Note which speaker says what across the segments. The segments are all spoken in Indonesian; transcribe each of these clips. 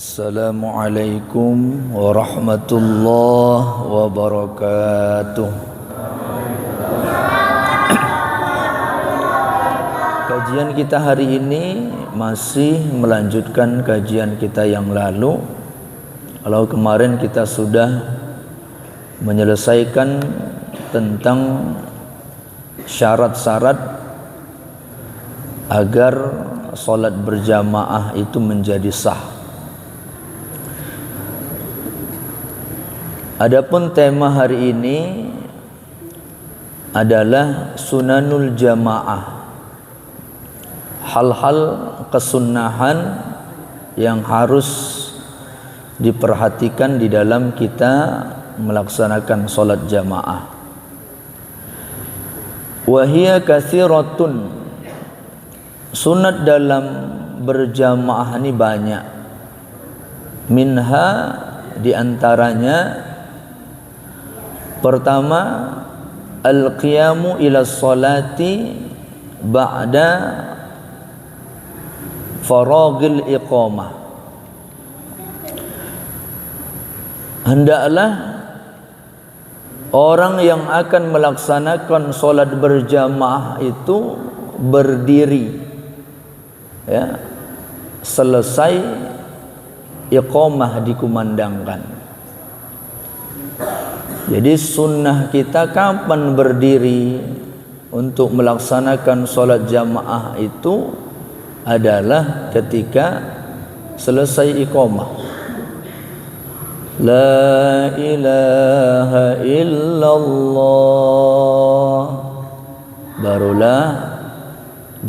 Speaker 1: Assalamualaikum warahmatullahi wabarakatuh. Kajian kita hari ini masih melanjutkan kajian kita yang lalu. Kalau kemarin kita sudah menyelesaikan tentang syarat-syarat agar salat berjamaah itu menjadi sah. Adapun tema hari ini adalah sunanul jamaah, hal-hal kesunahan yang harus diperhatikan di dalam kita melaksanakan salat jamaah. Wahia katsiratun, sunat dalam berjamaah ini banyak. Minha, diantaranya pertama, al-qiyamu ila sholati ba'da faragil iqamah. Hendaklah orang yang akan melaksanakan sholat berjamaah itu berdiri, ya, selesai iqamah dikumandangkan. Jadi sunnah kita kapan berdiri untuk melaksanakan sholat jamaah itu adalah ketika selesai iqamah. La ilaha illallah, barulah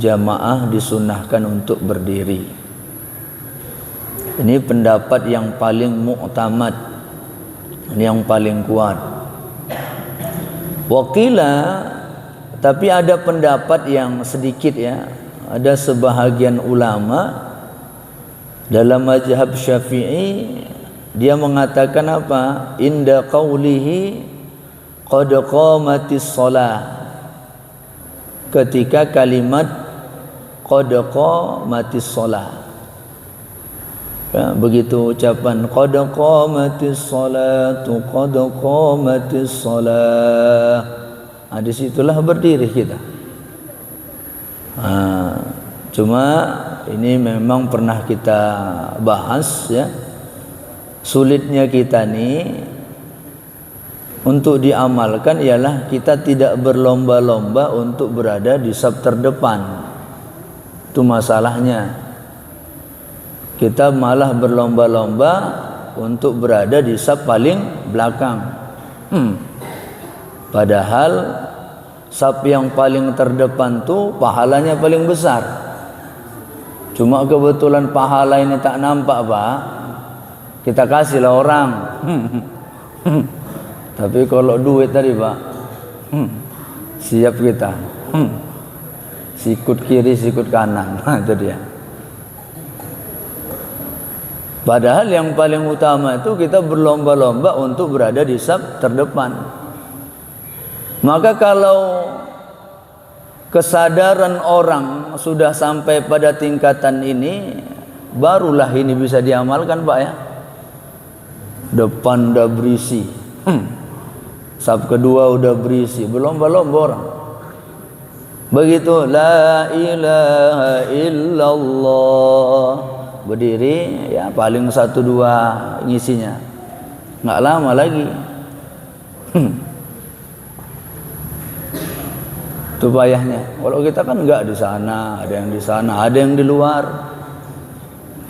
Speaker 1: jamaah disunnahkan untuk berdiri. Ini pendapat yang paling mu'tamad, ini yang paling kuat. Waqila, tapi ada pendapat yang sedikit, ya, ada sebahagian ulama dalam mazhab Syafi'i, dia mengatakan apa? Inda qawlihi qad qamatis shalah, ketika kalimat qad qamatis shalah, ya, begitu ucapan qad qamatis sholatu qad qamatis shalah, di situlah berdiri kita. Cuma ini memang pernah kita bahas, ya, sulitnya kita nih untuk diamalkan ialah kita tidak berlomba-lomba untuk berada di saf terdepan. Itu masalahnya. Kita malah berlomba-lomba untuk berada di saf paling belakang. Padahal saf yang paling terdepan tuh pahalanya paling besar. Cuma kebetulan pahala ini tak nampak, Pak. Kita kasihlah orang. Tapi kalau duit tadi, Pak, siap kita. Sikut kiri, sikut kanan. Itu dia. Padahal yang paling utama itu kita berlomba-lomba untuk berada di saf terdepan. Maka kalau kesadaran orang sudah sampai pada tingkatan ini, barulah ini bisa diamalkan, Pak, ya. Depan udah berisi, saf kedua udah berisi, berlomba-lomba orang. Begitu la ilaha illallah, berdiri, ya, paling 1-2 ngisinya, nggak lama lagi. Itu payahnya. Kalau kita kan nggak di sana, ada yang di sana, ada yang di luar.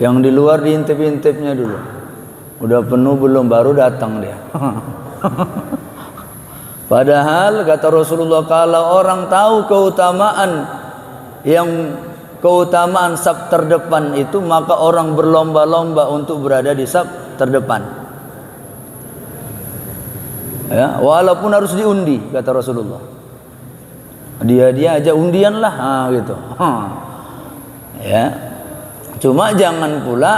Speaker 1: Yang di luar diintip-intipnya dulu. Udah penuh belum, baru datang dia. Padahal kata Rasulullah, kalau orang tahu keutamaan saf terdepan itu, maka orang berlomba-lomba untuk berada di saf terdepan, ya, walaupun harus diundi, kata Rasulullah. Dia aja undian lah, gitu. Ya, cuma jangan pula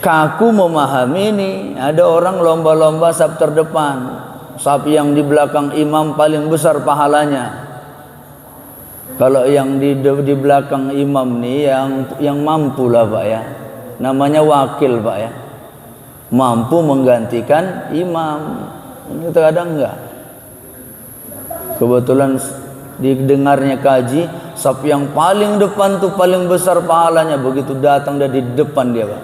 Speaker 1: kaku memahami ini. Ada orang lomba-lomba saf terdepan, saf yang di belakang imam paling besar pahalanya. Kalau yang di belakang imam nih yang mampu lah, Pak, ya, namanya wakil Pak ya, mampu menggantikan imam. Kita kadang enggak. Kebetulan didengarnya kaji, saf yang paling depan tuh paling besar pahalanya, begitu datang dari depan dia Pak.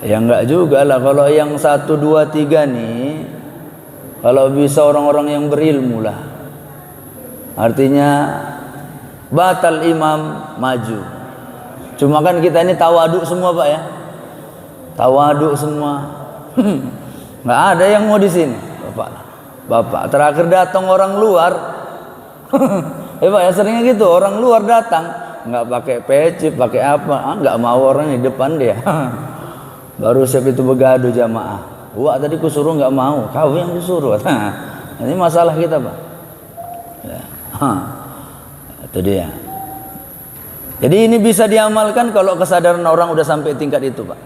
Speaker 1: Ya enggak juga lah, kalau yang 1, 2, 3 nih, kalau bisa orang-orang yang berilmu lah. Artinya batal imam maju. Cuma kan kita ini tawaduk semua Pak ya, tawaduk semua. Nggak ada yang mau di sini Bapak terakhir datang orang luar. Pak ya, seringnya gitu, orang luar datang nggak pakai peci, pakai apa, nggak mau orang di depan dia. Baru siap itu begaduh jamaah, wah tadi kusuruh nggak mau, kau yang disuruh. Ini masalah kita Pak ya. Itu dia. Jadi ini bisa diamalkan kalau kesadaran orang udah sampai tingkat itu Pak.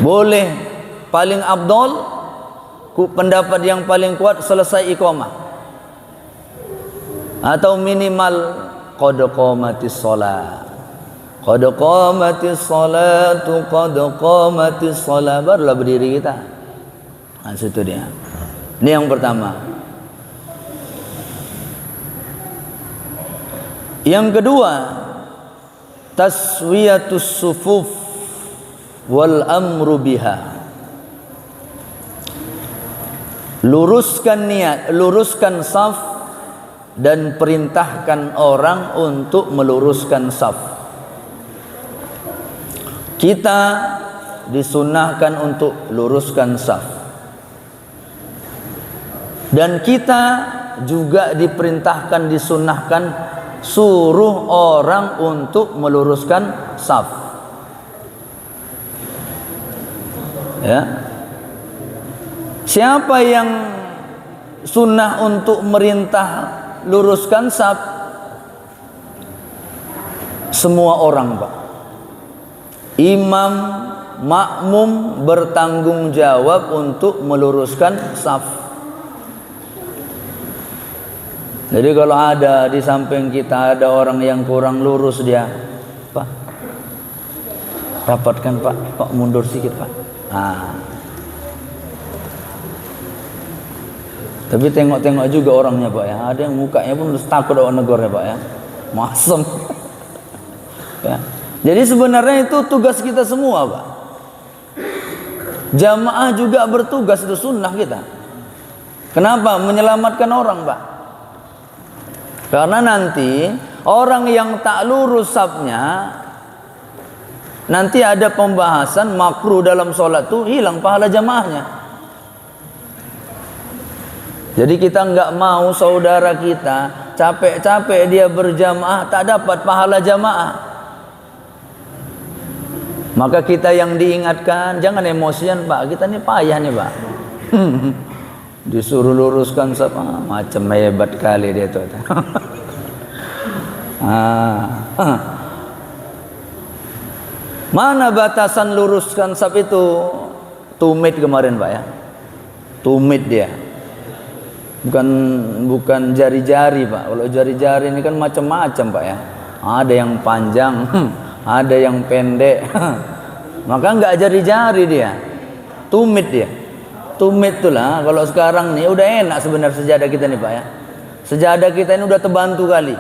Speaker 1: Boleh, paling afdol, pendapat yang paling kuat selesai iqamah, atau minimal qad qamatis shalah, qad qamatis shalatu, qad qamatis shalah, barulah berdiri kita. Nah, situ dia. Ini yang pertama. Yang kedua, taswiyatus sufuf wal amru biha. Luruskan niat, luruskan saf, dan perintahkan orang untuk meluruskan saf. Kita disunahkan untuk luruskan saf, dan kita juga diperintahkan, disunahkan suruh orang untuk meluruskan saf. Ya. Siapa yang sunnah untuk merintah luruskan saf? Semua orang Pak. Imam, makmum bertanggung jawab untuk meluruskan saf. Jadi kalau ada di samping kita ada orang yang kurang lurus, dia, Pak, rapatkan Pak, mundur sedikit Pak. Nah. Tapi tengok-tengok juga orangnya Pak ya. Ada yang mukanya pun takut orang negornya Pak ya. Masem. Ya. Jadi sebenarnya itu tugas kita semua Pak. Jamaah juga bertugas, itu sunnah kita. Kenapa? Menyelamatkan orang Pak. Karena nanti orang yang tak lurus safnya, nanti ada pembahasan makruh dalam sholat tuh hilang pahala jamaahnya. Jadi kita nggak mau saudara kita capek-capek dia berjamaah tak dapat pahala jamaah. Maka kita yang diingatkan, jangan emosian Pak, kita ini payah nih Pak. Disuruh luruskan saf, macam hebat kali dia tuh. Mana batasan luruskan saf itu? Tumit kemarin Pak ya. Tumit dia. Bukan jari-jari Pak. Kalau jari-jari ini kan macam-macam Pak ya. Ada yang panjang, ada yang pendek. Maka enggak jari-jari dia. Tumit dia. Tumit itulah, kalau sekarang nih udah enak sebenarnya sejadah kita nih Pak ya. Sejadah kita ini udah terbantu kali.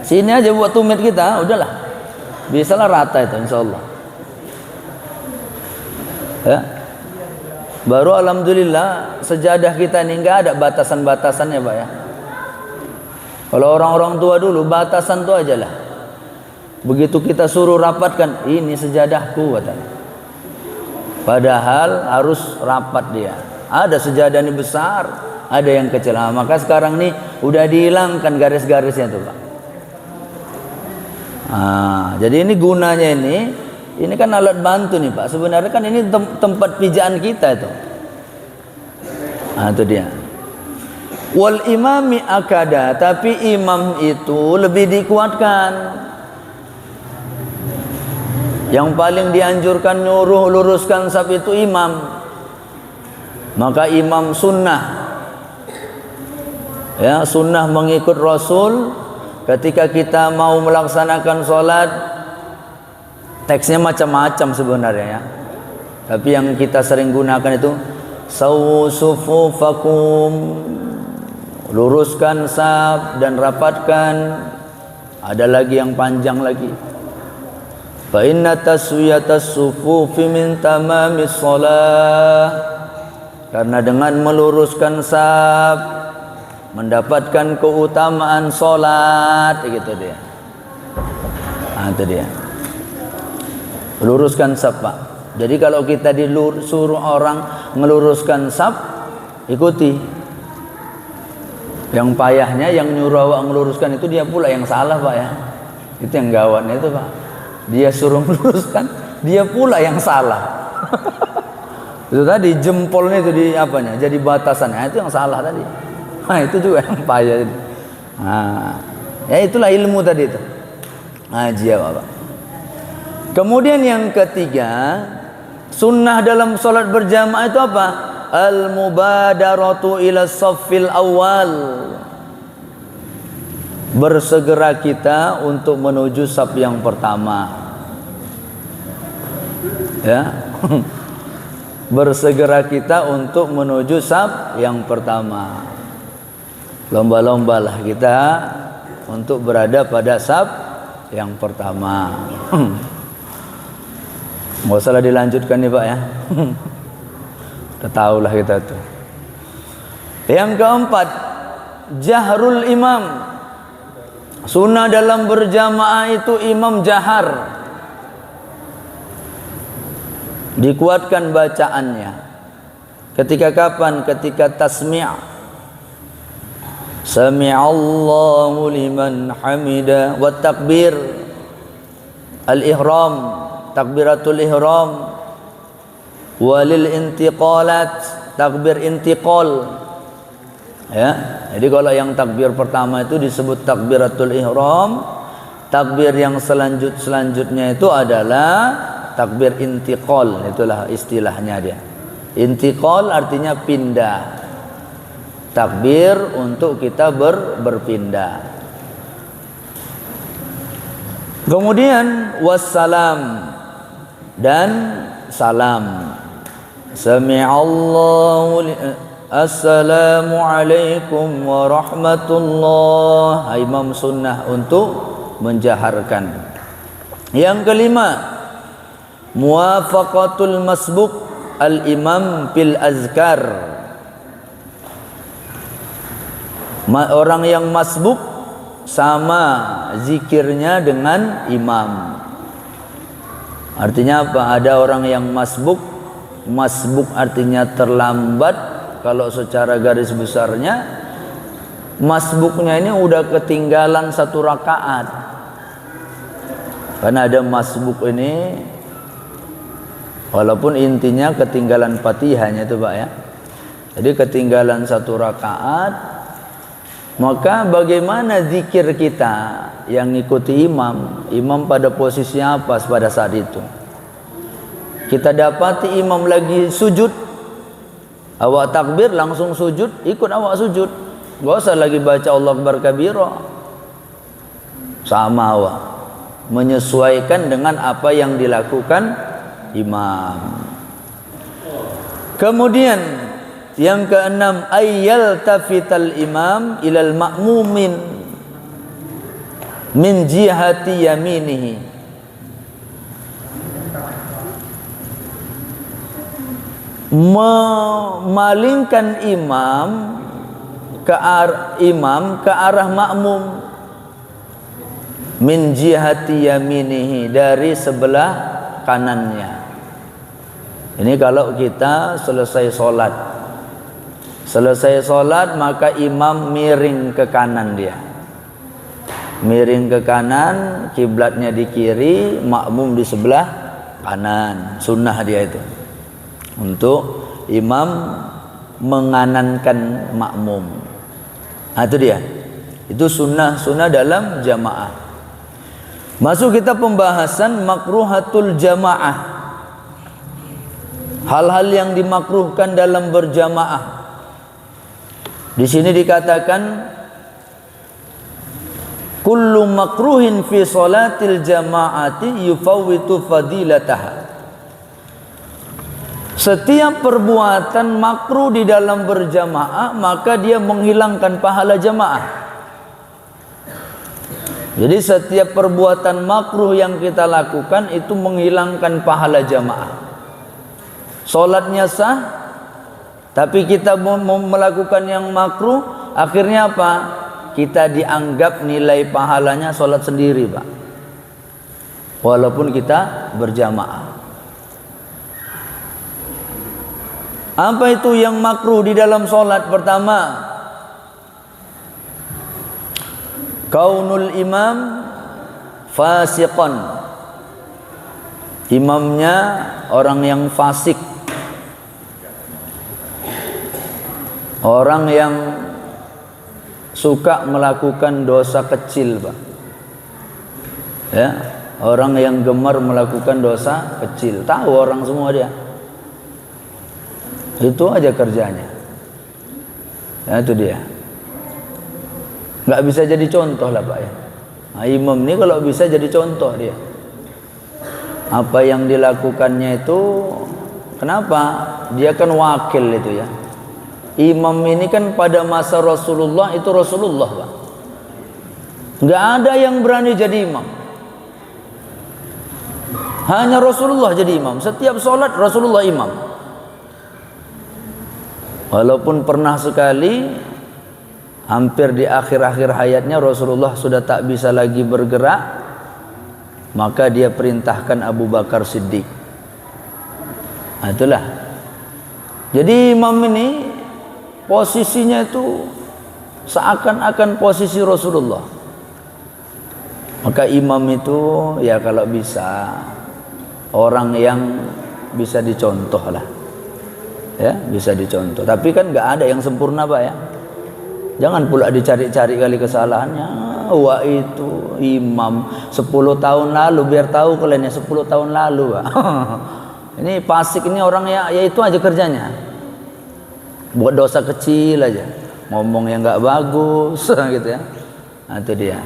Speaker 1: Sini aja buat tumit kita, udahlah. Bisalah rata itu insyaallah. Ya. Baru alhamdulillah sejadah kita ini enggak ada batasan-batasannya Pak ya. Kalau orang-orang tua dulu batasan tuh aja lah. Begitu kita suruh rapatkan, ini sejadahku katanya. Padahal harus rapat dia. Ada sejadah ini besar, ada yang kecil. Nah, maka sekarang nih udah dihilangkan garis-garisnya tuh Pak. Jadi ini gunanya ini kan alat bantu nih Pak. Sebenarnya kan ini tempat pijaan kita itu. Itu dia. Wal imami akada, tapi imam itu lebih dikuatkan. Yang paling dianjurkan nyuruh luruskan saf itu imam. Maka imam sunnah. Ya, sunnah mengikut Rasul. Ketika kita mau melaksanakan sholat, Teksnya macam-macam sebenarnya ya. Tapi yang kita sering gunakan itu sawu sufufakum, luruskan saf dan rapatkan. Ada lagi yang panjang lagi. Fa inna taswiyatas sufufi min tamamis shalah. Karena dengan meluruskan saf mendapatkan keutamaan salat, gitu dia. Itu dia. Luruskan saf, Pak. Jadi kalau kita disuruh orang meluruskan saf, ikuti. Yang payahnya yang nyuruh awak meluruskan itu dia pula yang salah, Pak ya. Itu yang gawatnya itu, Pak. Dia suruh meluruskan, dia pula yang salah. Itu tadi jempolnya itu di apanya? Jadi batasan. Itu yang salah tadi. Itu juga yang payah. Ya itulah ilmu tadi itu. Ajiab, Pak. Kemudian yang ketiga, sunnah dalam solat berjamaah itu apa? Al-mubadaratu ila saffil awal. Bersegera kita untuk menuju saf yang pertama. Ya. Bersegera kita untuk menuju saf yang pertama. Lomba-lombalah kita untuk berada pada saf yang pertama. Nggak usah dilanjutkan nih Pak ya. Udah tahulah kita tuh. Yang keempat, jahrul imam. Sunnah dalam berjamaah itu imam jahar. Dikuatkan bacaannya. Ketika kapan? Ketika tasmi'. Sami'allahu liman hamida wa takbir al-ihram. Takbiratul ihram, walil intiqalat, takbir intiqal. Ya, jadi kalau yang takbir pertama itu disebut takbiratul ihram, takbir yang selanjutnya itu adalah takbir intiqal. Itulah istilahnya dia. Intiqal artinya pindah. Takbir untuk kita berpindah. Kemudian wassalam dan salam. Sami'allahu assalamualaikum warahmatullah. Imam sunnah untuk menjaharkan. Yang kelima, muwafaqatul masbuk al-imam fil azkar. Orang yang masbuk sama zikirnya dengan imam. Artinya apa? Ada orang yang masbuk. Masbuk artinya terlambat. Kalau secara garis besarnya, masbuknya ini udah ketinggalan 1 rakaat. Karena ada masbuk ini, walaupun intinya ketinggalan Fatihahnya itu Pak ya. Jadi ketinggalan 1 rakaat. Maka bagaimana zikir kita yang ngikuti imam? Imam pada posisi apa pada saat itu? Kita dapati imam lagi sujud, awak takbir langsung sujud, ikut awak sujud. Gak usah lagi baca Allah Akbar kabira. Sama awak, menyesuaikan dengan apa yang dilakukan imam. Kemudian yang keenam, ayyal tafital imam ilal ma'mumin min jihati yaminihi. Memalingkan imam ke arah makmum min jihati yaminihi, dari sebelah kanannya. Ini kalau kita selesai sholat. Selesai sholat maka imam miring ke kanan dia. Miring ke kanan, kiblatnya di kiri, makmum di sebelah kanan. Sunnah dia itu. Untuk imam menganankan makmum. Itu dia. Itu sunnah dalam jamaah. Masuk kita pembahasan makruhatul jamaah. Hal-hal yang dimakruhkan dalam berjamaah. Di sini dikatakan kullu makruhin fi salatil jama'ati yufawwitu fadilataha. Setiap perbuatan makruh di dalam berjamaah maka dia menghilangkan pahala jamaah. Jadi setiap perbuatan makruh yang kita lakukan itu menghilangkan pahala jamaah. Salatnya sah, tapi kita mau melakukan yang makruh, akhirnya apa? Kita dianggap nilai pahalanya salat sendiri, Pak. Walaupun kita berjamaah. Apa itu yang makruh di dalam salat? Pertama, kaunul imam fasiqan. Imamnya orang yang fasik, orang yang suka melakukan dosa kecil, Pak. Ya, orang yang gemar melakukan dosa kecil. Tahu orang semua dia. Itu aja kerjanya. Ya, itu dia. Nggak bisa jadi contoh lah, Pak ya. Nah, imam ini kalau bisa jadi contoh dia. Apa yang dilakukannya itu, kenapa? Dia kan wakil itu ya. Imam ini kan pada masa Rasulullah itu Rasulullah, Pak. Nggak ada yang berani jadi imam. Hanya Rasulullah jadi imam. Setiap sholat Rasulullah imam. Walaupun pernah sekali hampir di akhir-akhir hayatnya Rasulullah sudah tak bisa lagi bergerak, maka dia perintahkan Abu Bakar Siddiq. Nah, itulah. Jadi imam ini posisinya itu seakan-akan posisi Rasulullah. Maka imam itu ya kalau bisa orang yang bisa dicontoh lah. Ya, bisa dicontoh. Tapi kan nggak ada yang sempurna, Pak ya. Jangan pula dicari-cari kali kesalahannya. Wah, itu imam 10 tahun lalu, biar tahu kalian ya 10 tahun lalu, Pak. Ini fasik ini orang ya itu aja kerjanya. Buat dosa kecil aja. Ngomong yang nggak bagus gitu ya. Nah, itu dia.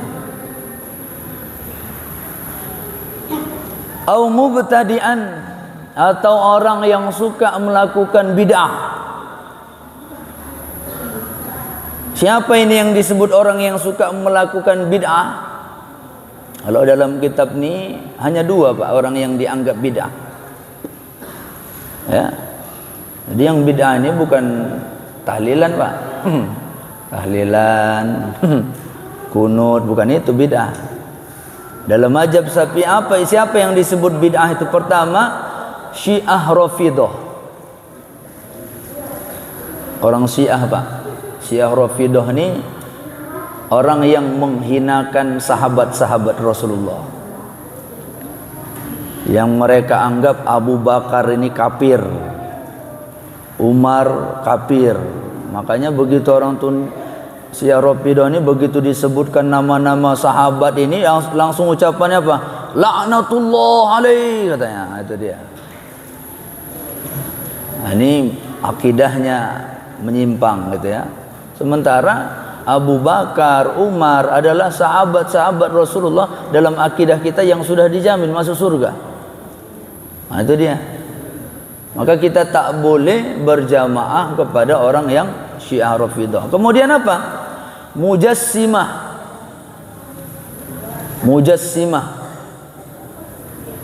Speaker 1: Au mubtadi'an, atau orang yang suka melakukan bid'ah. Siapa ini yang disebut orang yang suka melakukan bid'ah? Kalau dalam kitab ini hanya dua, Pak, orang yang dianggap bid'ah. Ya. Jadi yang bid'ah ini bukan tahlilan, Pak. Tahlilan, kunut, bukan itu bid'ah. Dalam mazhab Syafi'i siapa yang disebut bid'ah itu? Pertama, Syiah Rafidah. Orang Syiah, Pak. Syiah Rafidah ini orang yang menghinakan sahabat-sahabat Rasulullah. Yang mereka anggap Abu Bakar ini kafir, Umar kafir. Makanya begitu orang tuh Syiah Rafidah ini begitu disebutkan nama-nama sahabat ini langsung ucapannya apa? Laknatullah alaihi katanya. Nah, itu dia. Nah, ini akidahnya menyimpang gitu ya. Sementara Abu Bakar, Umar adalah sahabat-sahabat Rasulullah dalam akidah kita yang sudah dijamin masuk surga. Nah, itu dia. Maka kita tak boleh berjamaah kepada orang yang Syiah Rafidah. Kemudian apa? Mujassimah. Mujassimah.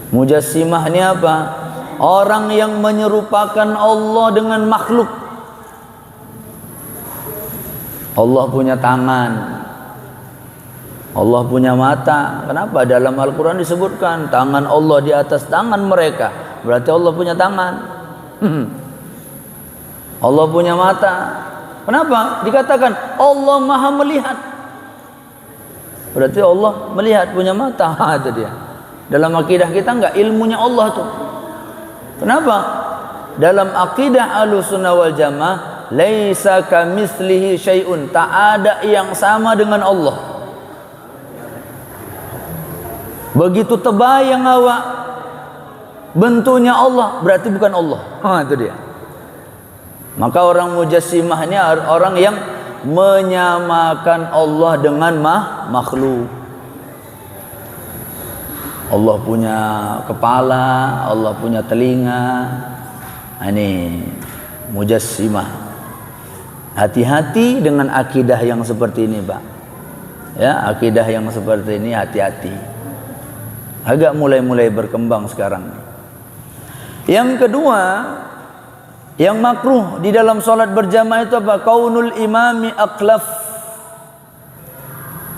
Speaker 1: Mujassimah ini apa? Orang yang menyerupakan Allah dengan makhluk. Allah punya tangan, Allah punya mata. Kenapa? Dalam Al-Quran disebutkan tangan Allah di atas tangan mereka. Berarti Allah punya tangan. Allah punya mata. Kenapa? Dikatakan Allah maha melihat. Berarti Allah melihat, punya mata. Itu dia. Dalam akidah kita enggak ilmunya Allah tuh. Kenapa? Dalam akidah Ahlussunnah wal Jamaah, laisa kamitslihi syai'un, tak ada yang sama dengan Allah. Begitu terbayang awak bentuknya Allah, berarti bukan Allah. Itu dia. Maka orang mujassimah ini orang yang menyamakan Allah dengan makhluk. Allah punya kepala, Allah punya telinga. Ini mujassimah. Hati-hati dengan akidah yang seperti ini, Pak. Ya, akidah yang seperti ini hati-hati. Agak mulai berkembang sekarang. Yang kedua, yang makruh di dalam salat berjamaah itu apa? Kaunul imami aklaf.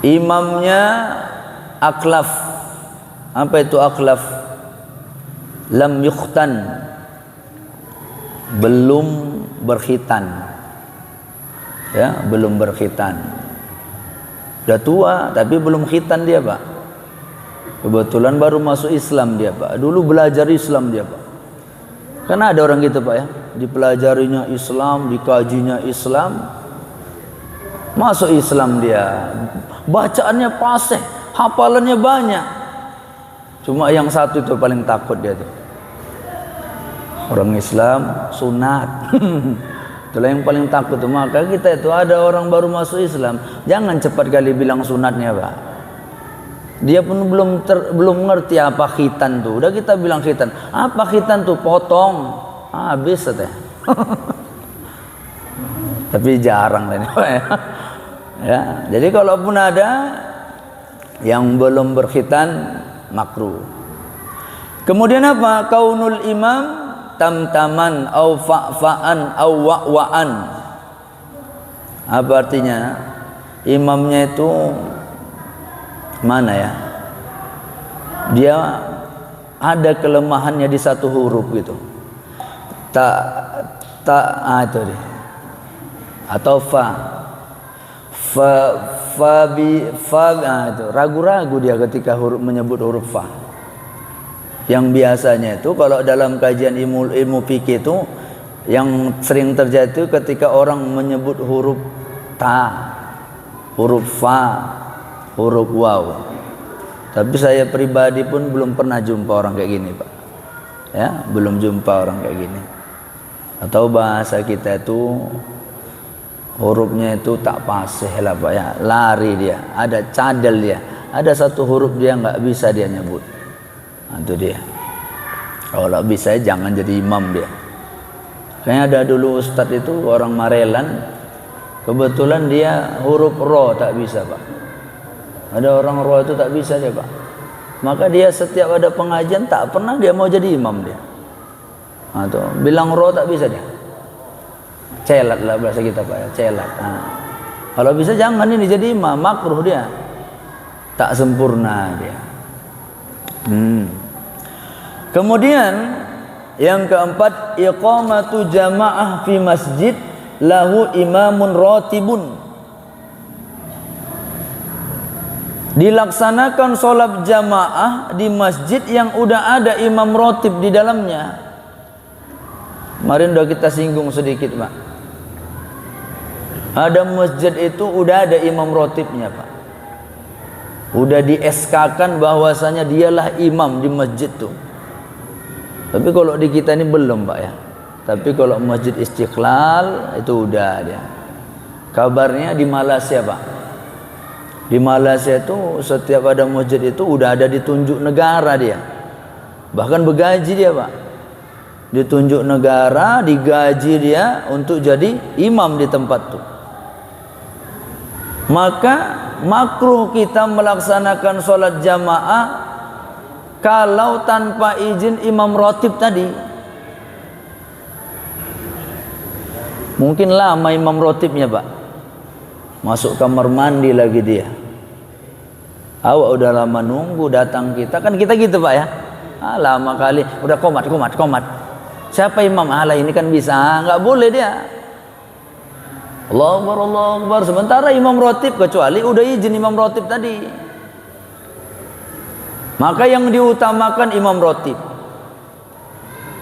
Speaker 1: Imamnya aklaf. Apa itu aklaf? Lam yukhtan, belum berkhitan. Ya, belum berkhitan. Sudah tua tapi belum khitan dia, Pak. Kebetulan baru masuk Islam dia, Pak. Dulu belajar Islam dia, Pak. Karena ada orang gitu, Pak, ya. Dipelajarinya Islam, dikajinya Islam, masuk Islam dia. Bacaannya fasih, hafalannya banyak. Cuma yang satu itu paling takut dia tuh. Orang Islam sunat. Itulah yang paling takut tuh. Maka kita itu ada orang baru masuk Islam, jangan cepat kali bilang sunatnya, Pak. Dia pun belum ngerti apa khitan tuh. Udah kita bilang khitan. Apa khitan tuh? Potong. Habis teh. Tapi jarang lah ini, Pak, ya. Ya, jadi kalaupun ada yang belum berkhitan, makruh. Kemudian apa? Kaunul imam tamtaman au fa'fa'an au wa'wa'an. Apa artinya? Imamnya itu mana ya? Dia ada kelemahannya di satu huruf gitu. Itu dia. Atau itu ragu-ragu dia ketika menyebut huruf fa. Yang biasanya itu kalau dalam kajian ilmu fikih itu yang sering terjadi itu ketika orang menyebut huruf ta, huruf fa, huruf waw. Tapi saya pribadi pun belum pernah jumpa orang kayak gini, Pak. Ya, belum jumpa orang kayak gini. Atau bahasa kita itu hurufnya itu tak fasih lah, Pak, ya. Lari dia, ada cadel dia. Ada satu huruf dia nggak bisa dia nyebut. Itu dia. Kalau bisa jangan jadi imam dia. Kayaknya ada dulu ustadz itu orang Marelan, kebetulan dia huruf ro tak bisa, Pak. Ada orang ro itu tak bisa dia, Pak. Maka dia setiap ada pengajian tak pernah dia mau jadi imam dia. Tuh, bilang ro tak bisa dia. Celat lah bahasa kita, Pak, ya. Celat. Kalau bisa jangan ini jadi imam, makruh dia. Tak sempurna dia. Kemudian yang keempat, iqamatu jamaah fi masjid lahu imamun ratibun. Dilaksanakan sholat jamaah di masjid yang udah ada imam ratib di dalamnya. Kemarin udah kita singgung sedikit, Pak. Ada masjid itu udah ada imam ratibnya, Pak. Udah di SK-kan bahwasanya dialah imam di masjid tuh. Tapi kalau di kita ini belum, Pak, ya. Tapi kalau Masjid Istiqlal itu udah dia. Kabarnya di Malaysia, Pak. Di Malaysia itu setiap ada masjid itu udah ada ditunjuk negara dia. Bahkan bergaji dia, Pak. Ditunjuk negara, digaji dia untuk jadi imam di tempat tuh. Maka makruh kita melaksanakan sholat jamaah kalau tanpa izin imam ratib tadi. Mungkin lama imam ratibnya, Pak. Masuk kamar mandi lagi dia. Awak udah lama nunggu datang kita. Kan kita gitu, Pak, ya. Lama kali. Udah komat. Siapa imam? Alah ini kan bisa. Nggak boleh dia. Allahu Akbar, Allahu Akbar. Sementara imam ratib, kecuali udah izin imam ratib tadi. Maka yang diutamakan imam ratib.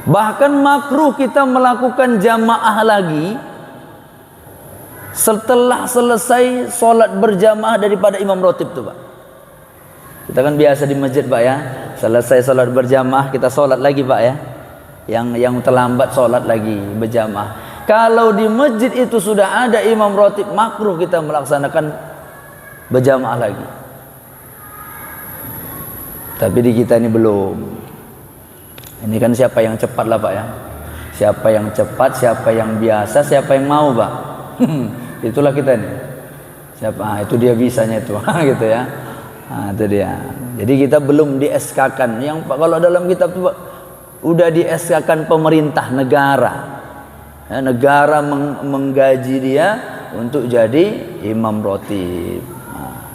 Speaker 1: Bahkan makruh kita melakukan jamaah lagi setelah selesai sholat berjamaah daripada imam ratib itu, Pak. Kita kan biasa di masjid, Pak, ya. Selesai sholat berjamaah kita sholat lagi, Pak, ya. Yang terlambat sholat lagi berjamaah. kalau di masjid itu sudah ada imam rotib, makruh kita melaksanakan berjamaah lagi. Tapi di kita ini belum. Ini kan siapa yang cepat lah Pak ya. Siapa yang cepat, siapa yang biasa, siapa yang mau Pak. Itulah kita nih. Siapa? Itu dia bisanya itu. Gitu ya. Nah, itu dia. Jadi kita belum di SK-kan. Yang kalau dalam kitab itu udah di SK-kan pemerintah negara. Ya, negara menggaji dia untuk jadi imam rotib. Nah,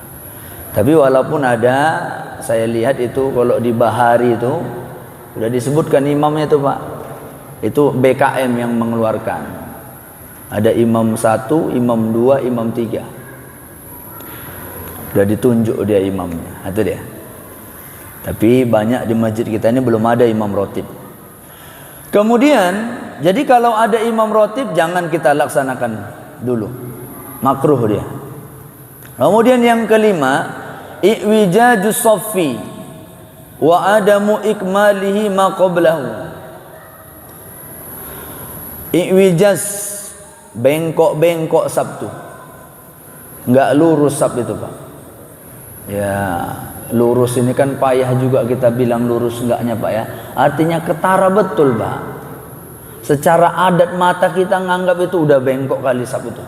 Speaker 1: tapi walaupun ada, saya lihat itu kalau di Bahari itu sudah disebutkan imamnya itu Pak. Itu BKM yang mengeluarkan. Ada imam 1, imam 2, imam 3. Sudah ditunjuk dia imamnya. Itu dia. Tapi banyak di masjid kita ini belum ada imam rotib. Kemudian, jadi kalau ada imam rotib jangan kita laksanakan dulu. Makruh dia. Kemudian yang kelima, i'wijajus saffi wa adamu ikmalihi ma qablahu. I'wijaz, bengkok-bengkok saf tu. Enggak lurus saf itu Pak. Ya, lurus ini kan payah juga kita bilang lurus enggaknya Pak ya. Artinya ketara betul Pak. Secara adat mata kita nganggap itu udah bengkok kali saf itu.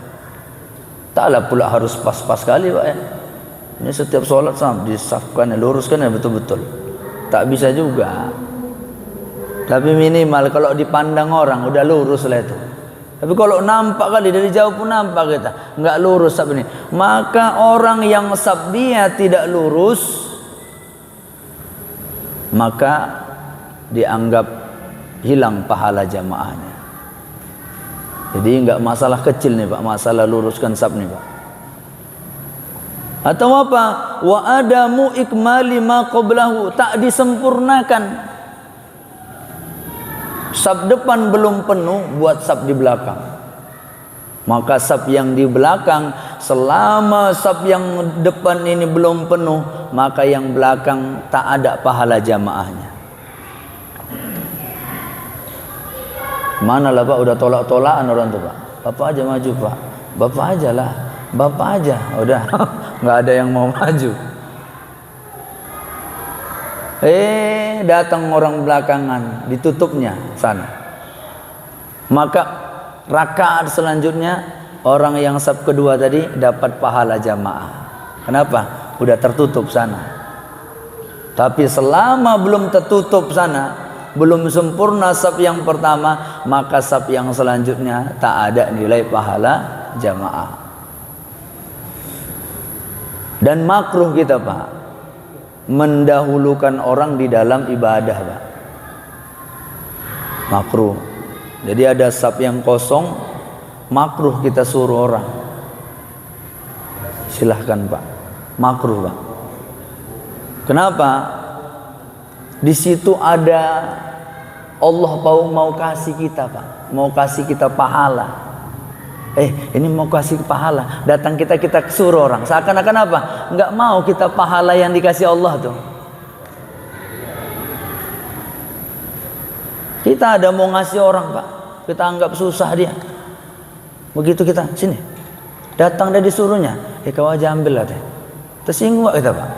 Speaker 1: Taklah pula harus pas-pas kali Pak ya. Ini setiap sholat sama disafkan, luruskan ya betul-betul. Tak bisa juga. Tapi minimal kalau dipandang orang udah lurus lah itu. Tapi kalau nampak kali dari jauh pun nampak kita nggak lurus saf ini. Maka orang yang saf dia tidak lurus, maka dianggap hilang pahala jamaahnya. Jadi nggak masalah kecil nih Pak, masalah luruskan saf nih Pak. Atau apa? Wa adamu ikmali ma qablahu, tak disempurnakan. Saf depan belum penuh, buat saf di belakang. Maka saf yang di belakang, selama saf yang depan ini belum penuh, maka yang belakang tak ada pahala jamaahnya. Mana lah Pak, udah tolak-tolakan orang tuh Pak. Bapak aja maju Pak. Bapak aja lah. Bapak aja. Udah, nggak ada yang mau maju. Datang orang belakangan, ditutupnya sana. Maka rakaat selanjutnya orang yang saf kedua tadi dapat pahala jamaah. Kenapa? Udah tertutup sana. Tapi selama belum tertutup sana, belum sempurna saf yang pertama, maka saf yang selanjutnya tak ada nilai pahala jamaah. Dan makruh kita Pak mendahulukan orang di dalam ibadah Pak. Makruh. Jadi ada saf yang kosong, makruh kita suruh orang. Silahkan Pak. Makruh Pak. Kenapa? Di situ ada Allah mau kasih kita Pak. Mau kasih kita pahala. Ini mau kasih pahala, datang kita suruh orang, seakan-akan apa? Enggak mau kita pahala yang dikasih Allah tuh. Kita ada mau ngasih orang Pak, kita anggap susah dia. Begitu kita sini, datang dia disuruhnya, kau aja ambil lah teh. Tersinggung kita Pak.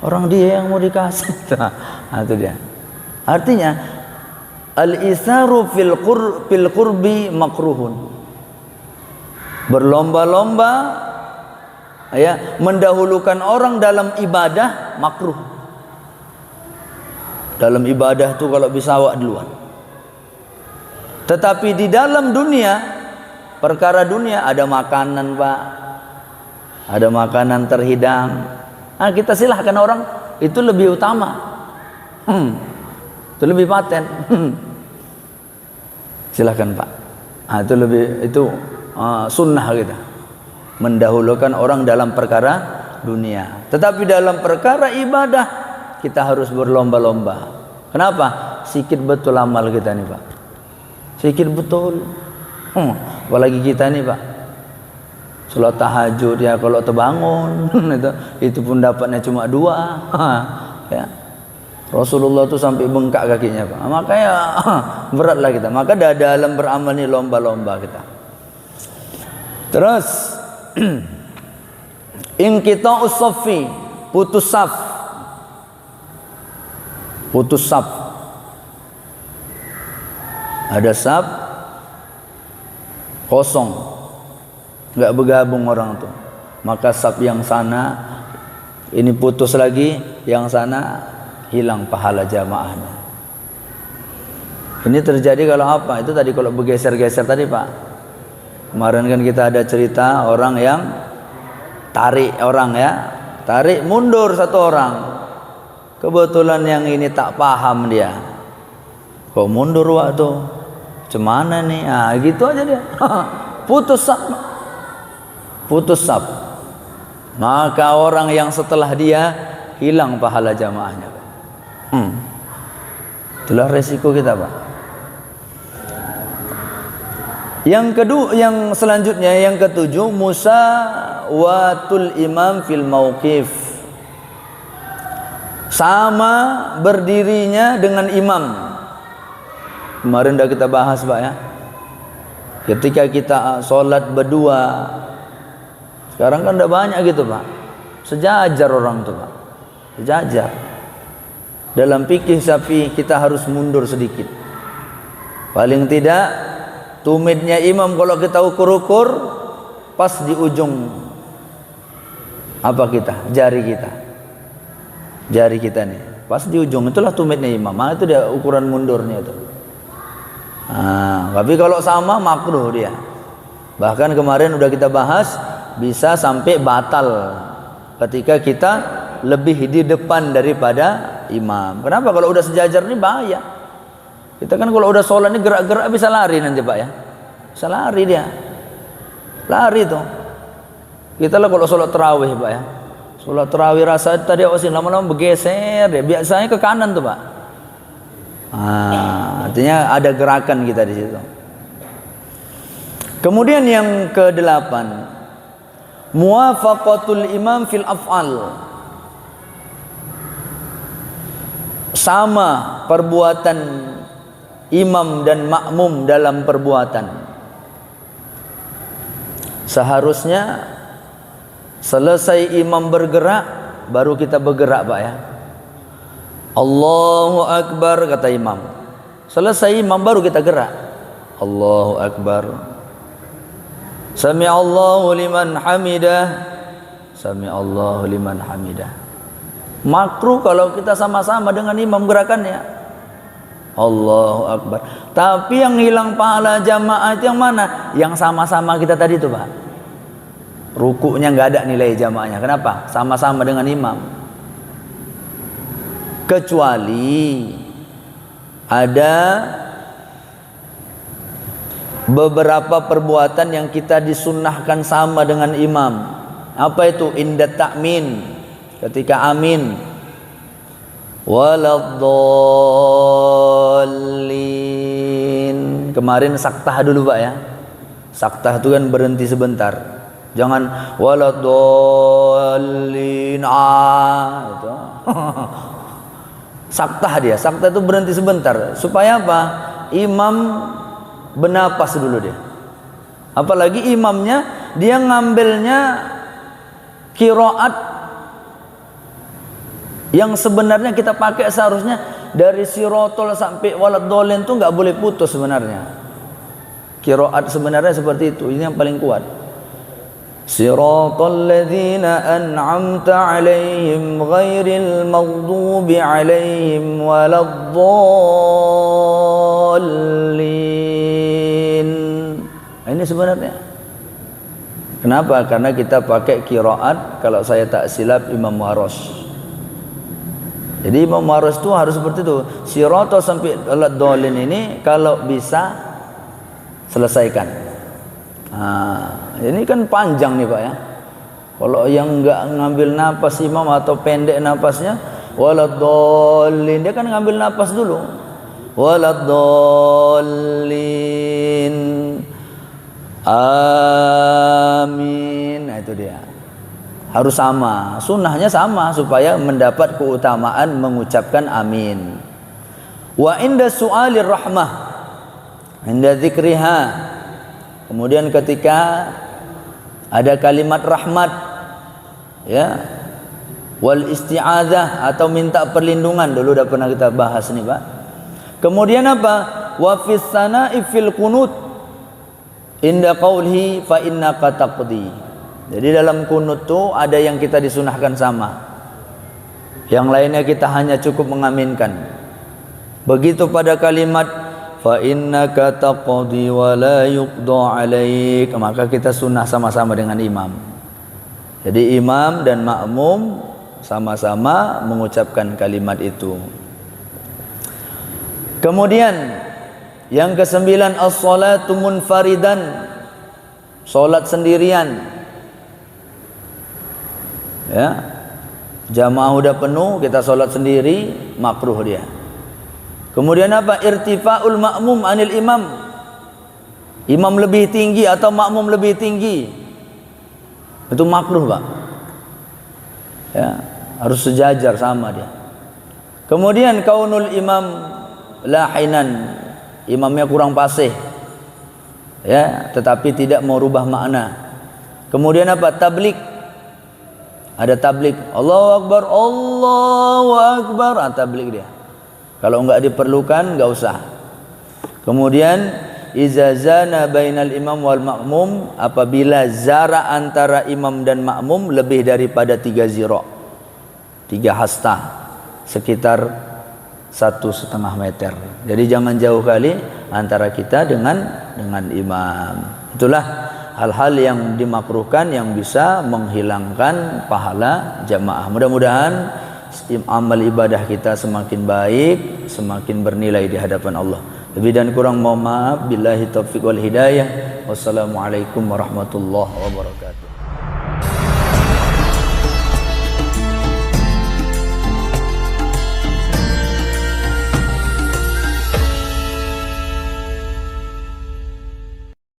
Speaker 1: Orang dia yang mau dikasih. Nah, itu dia. Artinya al-isaru fil qurbi makruhun. Berlomba-lomba ya mendahulukan orang dalam ibadah makruh. Dalam ibadah tuh kalau bisa awak duluan. Tetapi di dalam dunia, perkara dunia ada makanan Pak, ada makanan terhidang. Kita silahkan orang, itu lebih utama. Itu lebih paten. Silahkan Pak. Itu sunnah kita mendahulukan orang dalam perkara dunia. Tetapi dalam perkara ibadah kita harus berlomba-lomba. Kenapa? Sikit betul amal kita nih Pak. Sikit betul. Apalagi kita nih Pak, sholat tahajud ya kalau terbangun itu pun dapatnya cuma 2. Ya. Rasulullah tuh sampai bengkak kakinya, Pak. Makanya beratlah kita. Maka dalam beramal ini lomba-lomba kita. Terus inqita'us shaffi, putus saf. Putus saf. Ada saf kosong, nggak bergabung orang tuh. Maka saf yang sana ini putus lagi, yang sana hilang pahala jamaahnya. Ini terjadi kalau apa? Itu tadi kalau bergeser-geser tadi, Pak. Kemarin kan kita ada cerita orang yang tarik orang ya, tarik mundur satu orang. Kebetulan yang ini tak paham dia. Kok mundur waktu? Cemana nih? Ah, gitu aja dia. Putus saf. Putus saf. Maka orang yang setelah dia hilang pahala jamaahnya. Itulah resiko kita, Pak. Yang kedua, yang selanjutnya yang ketujuh, musawatul imam fil mauqif. Sama berdirinya dengan imam. Kemarin sudah kita bahas, Pak ya. Ketika kita sholat berdua, sekarang kan udah banyak gitu, Pak. Sejajar orang tuh, Pak. Sejajar. Dalam fikih Syafi'i kita harus mundur sedikit. Paling tidak tumitnya imam kalau kita ukur-ukur pas di ujung apa kita? Jari kita. Jari kita nih. Pas di ujung itulah tumitnya imam. Nah, itu dia ukuran mundurnya itu. Nah, tapi kalau sama makruh dia. Bahkan kemarin udah kita bahas bisa sampai batal ketika kita lebih di depan daripada imam. Kenapa? Kalau udah sejajar ini bahaya. Kita kan kalau udah sholat ini gerak-gerak bisa lari nanti, Pak ya. Bisa lari dia. Lari tuh. Kita lah kalau sholat tarawih, Pak ya. Sholat tarawih rasa tadi awasin lama-lama bergeser dia. Biasanya ke kanan tuh, Pak. Artinya ada gerakan kita di situ. Kemudian yang ke-8, muwafaqatul imam fil af'al. Sama perbuatan imam dan makmum dalam perbuatan. Seharusnya selesai imam bergerak baru kita bergerak, Pak ya. Allahu Akbar kata imam. Selesai imam baru kita gerak. Allahu Akbar. Sami'allahu liman hamidah. Sami'allahu liman hamidah. Makruh kalau kita sama-sama dengan imam gerakannya. Allahu Akbar. Tapi yang hilang pahala jamaah itu yang mana? Yang sama-sama kita tadi itu, Pak. Rukuknya nggak ada nilai jamaahnya. Kenapa? Sama-sama dengan imam. Kecuali ada beberapa perbuatan yang kita disunnahkan sama dengan imam. Apa itu? Inda ta'min. Ketika amin, waladdallin. Kemarin saktah dulu, Pak ya. Saktah itu kan berhenti sebentar. Jangan waladdallin itu. Saktah dia. Saktah itu berhenti sebentar. Supaya apa? Imam bernapas dulu dia. Apalagi imamnya dia ngambilnya qiraat yang sebenarnya kita pakai seharusnya dari sirotol sampai waladdallin itu nggak boleh putus sebenarnya. Qiraat sebenarnya seperti itu. Ini yang paling kuat. Siratal ladzina an'amta 'alaihim ghairil maghdubi 'alaihim waladdallin. Ini sebenarnya. Kenapa? Karena kita pakai qiraat kalau saya tak silap Imam Warosh. Jadi Imam Warosh itu harus seperti itu. Sirata sampai waladdallin ini kalau bisa selesaikan. Ini kan panjang nih, Pak ya. Kalau yang enggak ngambil napas imam atau pendek napasnya, waladdallin, dia kan ngambil napas dulu. Waladdallin. Amin. Nah itu dia. harus sama, sunnahnya sama supaya mendapat keutamaan mengucapkan amin. Wa inda su'alir rahmah, inda dzikriha, kemudian ketika ada kalimat rahmat, ya, wal isti'adzah atau minta perlindungan, dulu udah pernah kita bahas nih Pak. Kemudian apa? Wa fis sana'i fil qunut inda qaulhi fa innaka taqdi. Jadi dalam kunut tuh ada yang kita disunahkan sama, yang lainnya kita hanya cukup mengaminkan. Begitu pada kalimat fa innaka taqdi wa la yuqda alaik, maka kita sunnah sama-sama dengan imam. Jadi imam dan makmum sama-sama mengucapkan kalimat itu. Kemudian yang ke-9, as-salatu munfaridan, salat sendirian. Ya, jamaah udah penuh, kita sholat sendiri, makruh dia. Kemudian apa? Irtifa'ul ma'mum anil imam, imam lebih tinggi atau makmum lebih tinggi, itu makruh Pak. Ya, harus sejajar sama dia. Kemudian kaunul imam lahinan, imamnya kurang fasih, ya, tetapi tidak merubah makna. Kemudian apa? Tablik, ada tablik, Allahu Akbar, Allahu Akbar, tablik dia. Kalau enggak diperlukan, enggak usah. Kemudian iza zana bainal imam wal makmum, apabila zara antara imam dan makmum lebih daripada 3 zira, 3 hasta, sekitar 1,5 meter. Jadi jangan jauh kali antara kita dengan imam. Itulah hal-hal yang dimakruhkan yang bisa menghilangkan pahala jamaah. Mudah-mudahan amal ibadah kita semakin baik, semakin bernilai di hadapan Allah. Lebih dan kurang mohon maaf. Billahi taufiq wal hidayah. Wassalamualaikum warahmatullahi wabarakatuh.